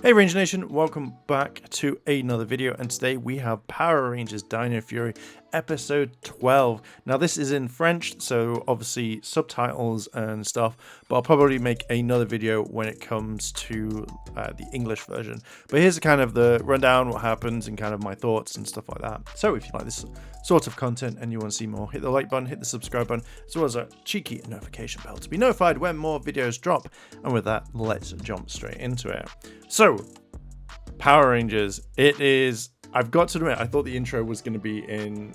Hey Ranger Nation, welcome back to another video, and today we have Power Rangers Dino Fury episode 12. Now this is in French, so obviously subtitles and stuff, but I'll probably make another video when it comes to the English version. But here's kind of the rundown, what happens, and kind of my thoughts and stuff like that. So if you like this sort of content and you want to see more, hit the like button, hit the subscribe button, as well as a cheeky notification bell to be notified when more videos drop. And with that, let's jump straight into it. So, Power Rangers, it is, I've got to admit, I thought the intro was going to be in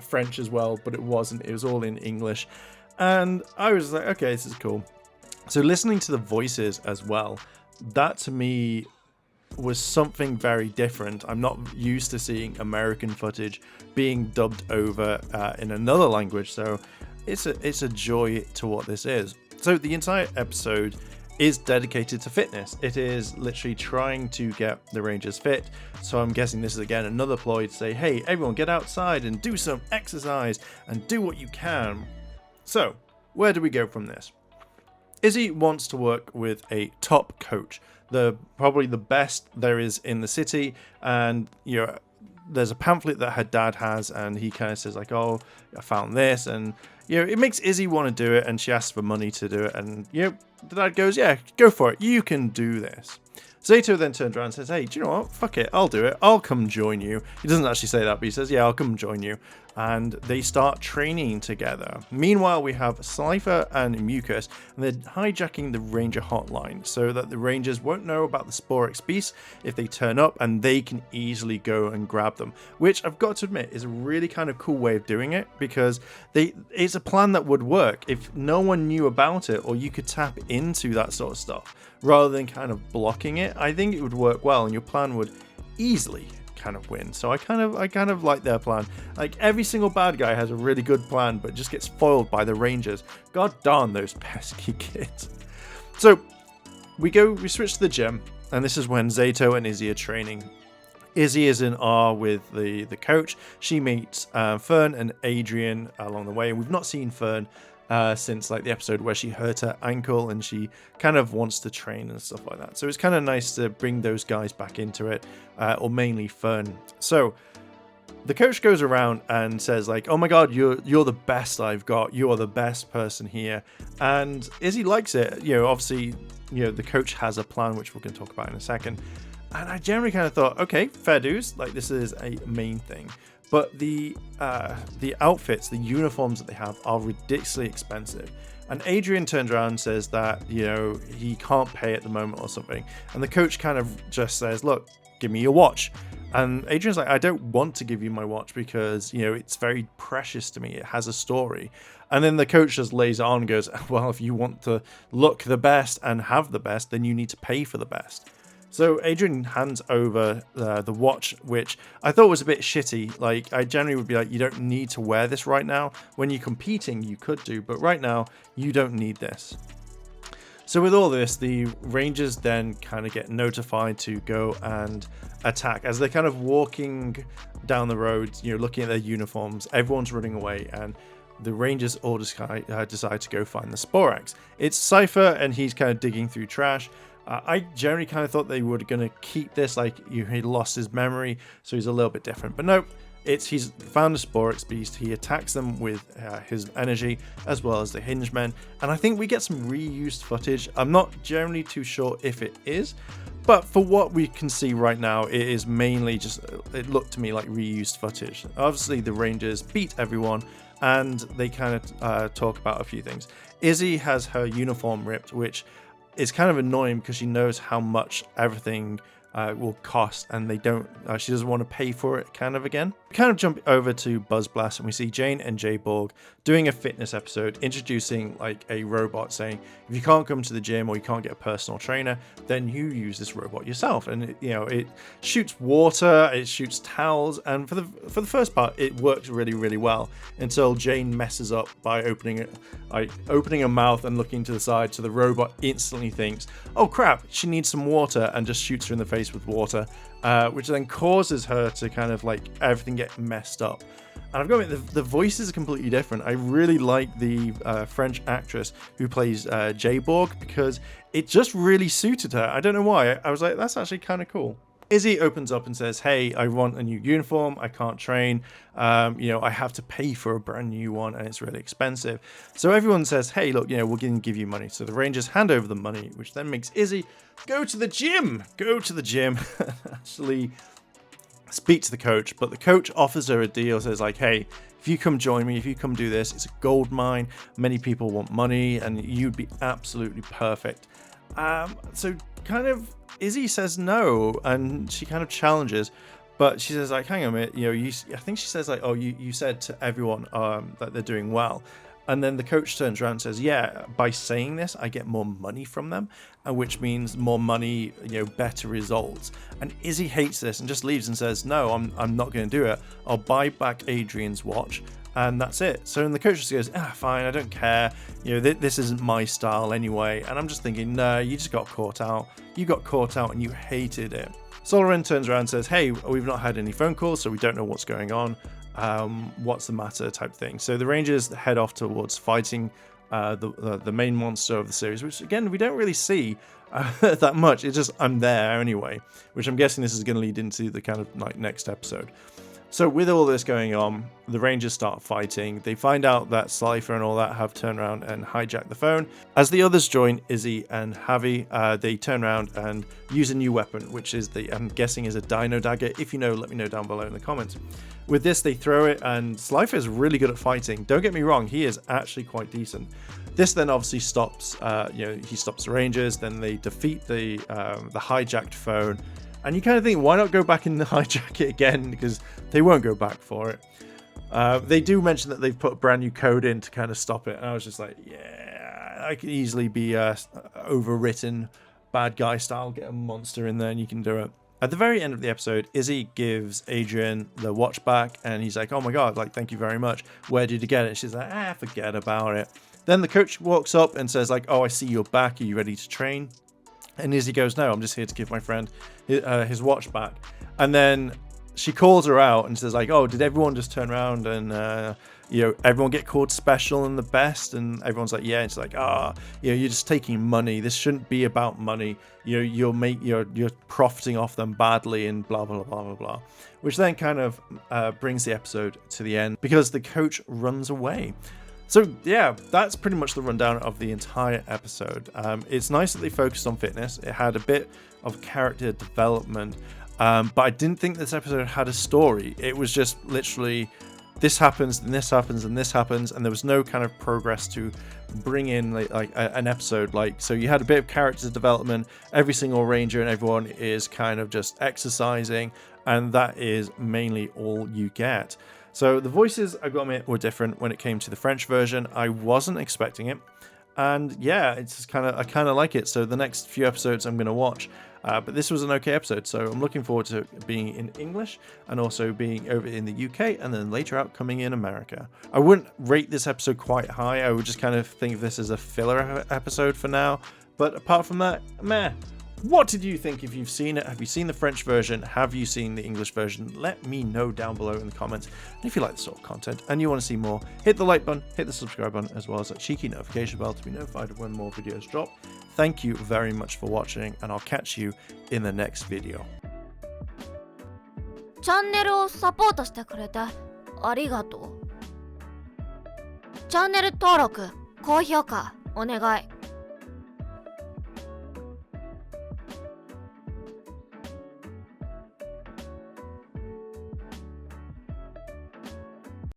French as well, but it wasn't. It was all in English. And I was like, okay, this is cool. So listening to the voices as well, that to me was something very different. I'm not used to seeing American footage being dubbed over in another language, so it's a joy to what this is. So the entire episode is dedicated to fitness. It is literally trying to get the Rangers fit. So I'm guessing this is again another ploy to say, hey, everyone get outside and do some exercise and do what you can. So where do we go from this? Izzy wants to work with a top coach, probably the best there is in the city, and you know, there's a pamphlet that her dad has, and he kind of says like, oh, I found this, and you know, it makes Izzy want to do it, and she asks for money to do it, and you know, the dad goes, yeah, go for it, you can do this. Zato then turns around and says, hey, do you know what, fuck it, I'll do it, I'll come join you. He doesn't actually say that, but he says, yeah, I'll come join you. And they start training together. Meanwhile, we have Cypher and Mucus, and they're hijacking the Ranger hotline so that the Rangers won't know about the Sporex beast if they turn up, and they can easily go and grab them, which I've got to admit is a really kind of cool way of doing it, because it's a plan that would work if no one knew about it, or you could tap into that sort of stuff rather than kind of blocking it. I think it would work well, and your plan would easily kind of win. So I kind of like their plan. Like, every single bad guy has a really good plan, but just gets foiled by the Rangers. God darn those pesky kids. So we switch to the gym, and this is when Zato and Izzy are training. Izzy is in awe with the coach. She meets Fern and Adrian along the way, and we've not seen Fern since like the episode where she hurt her ankle, and she kind of wants to train and stuff like that. So it's kind of nice to bring those guys back into it, or mainly Fern. So the coach goes around and says like, oh my god, you're the best I've got, you are the best person here. And Izzy likes it. You know, obviously, you know, the coach has a plan, which we're going to talk about in a second. And I generally kind of thought, okay, fair dues, like this is a main thing. But the outfits, the uniforms that they have are ridiculously expensive. And Adrian turns around and says that, you know, he can't pay at the moment or something. And the coach kind of just says, look, give me your watch. And Adrian's like, I don't want to give you my watch because, you know, it's very precious to me. It has a story. And then the coach just lays it on and goes, well, if you want to look the best and have the best, then you need to pay for the best. So Adrian hands over the watch, which I thought was a bit shitty. Like, I generally would be like, you don't need to wear this right now. When you're competing, you could do, but right now, you don't need this. So with all this, the Rangers then kind of get notified to go and attack. As they're kind of walking down the road, you know, looking at their uniforms, everyone's running away, and the Rangers all decide to go find the Sporex. It's Cypher, and he's kind of digging through trash. I generally kind of thought they were going to keep this, like, he lost his memory, so he's a little bit different. But no, he's found a Sporex beast. He attacks them with his energy, as well as the Hingemen. And I think we get some reused footage. I'm not generally too sure if it is, but for what we can see right now, it is mainly just, it looked to me like reused footage. Obviously, the Rangers beat everyone, and they kind of talk about a few things. Izzy has her uniform ripped, which is kind of annoying because she knows how much everything will cost, and she doesn't want to pay for it kind of again. We kind of jump over to Buzz Blast, and we see Jane and Jay Borg doing a fitness episode, introducing like a robot, saying if you can't come to the gym or you can't get a personal trainer, then you use this robot yourself. And it shoots water, it shoots towels, and for the first part it works really, really well until Jane messes up by opening her mouth and looking to the side, so the robot instantly thinks, oh crap, she needs some water, and just shoots her in the face face with water, which then causes her to kind of like everything get messed up. And I've got to admit, the voices are completely different. I really like the French actress who plays J-Borg, because it just really suited her. I don't know why. I was like, that's actually kind of cool. Izzy opens up and says, hey, I want a new uniform. I can't train. I have to pay for a brand new one and it's really expensive. So everyone says, hey, look, we're going to give you money. So the Rangers hand over the money, which then makes Izzy go to the gym. Actually speak to the coach, but the coach offers her a deal, says like, hey, if you come join me, if you come do this, it's a gold mine, many people want money, and you'd be absolutely perfect. So kind of Izzy says no, and she kind of challenges, but she says like, hang on a minute, I think she says like, oh, you said to everyone that they're doing well. And then the coach turns around and says, yeah, by saying this, I get more money from them, and which means more money, better results. And Izzy hates this and just leaves and says, no, I'm not going to do it. I'll buy back Adrian's watch, and that's it. So then the coach just goes, fine, I don't care. This isn't my style anyway. And I'm just thinking, no, you just got caught out. You got caught out and you hated it. Soren turns around and says, hey, we've not had any phone calls, so we don't know what's going on. What's the matter type thing. So the Rangers head off towards fighting the main monster of the series, which again we don't really see that much. It's just I'm there anyway, which I'm guessing this is going to lead into the kind of like next episode. So with all this going on, the Rangers start fighting. They find out that Slifer and all that have turned around and hijacked the phone. As the others join Izzy and Javi, they turn around and use a new weapon, which is I'm guessing is a Dino dagger. If you know, let me know down below in the comments. With this, they throw it, and Slifer is really good at fighting. Don't get me wrong, he is actually quite decent. This then obviously stops, he stops the Rangers. Then they defeat the hijacked phone. And you kind of think, why not go back and hijack it again? Because they won't go back for it. They do mention that they've put a brand new code in to kind of stop it. And I was just like, yeah, I could easily be overwritten bad guy style. Get a monster in there and you can do it. At the very end of the episode, Izzy gives Adrian the watch back. And he's like, oh my God, like, thank you very much. Where did you get it? She's like, forget about it. Then the coach walks up and says like, oh, I see you're back. Are you ready to train? And Izzy goes, no, I'm just here to give my friend his watch back. And then she calls her out and says like, oh, did everyone just turn around and, everyone get called special and the best? And everyone's like, yeah. And she's like, you're just taking money. This shouldn't be about money. You're profiting off them badly and blah, blah, blah, blah, blah. Which then kind of brings the episode to the end because the coach runs away. So yeah, that's pretty much the rundown of the entire episode. It's nice that they focused on fitness. It had a bit of character development, but I didn't think this episode had a story. It was just literally this happens and this happens and this happens, and there was no kind of progress to bring in like an episode. So you had a bit of character development. Every single ranger and everyone is kind of just exercising, and that is mainly all you get. So the voices, I got to admit, were different when it came to the French version. I wasn't expecting it. And yeah, I kind of like it. So the next few episodes I'm going to watch. But this was an okay episode. So I'm looking forward to being in English and also being over in the UK and then later out coming in America. I wouldn't rate this episode quite high. I would just kind of think of this as a filler episode for now. But apart from that, meh. What did you think if you've seen it? Have you seen the French version? Have you seen the English version? Let me know down below in the comments. And if you like this sort of content and you want to see more, hit the like button, hit the subscribe button, as well as that cheeky notification bell to be notified of when more videos drop. Thank you very much for watching, and I'll catch you in the next video. チャンネルをサポートしてくれてありがとう。チャンネル登録、高評価お願い。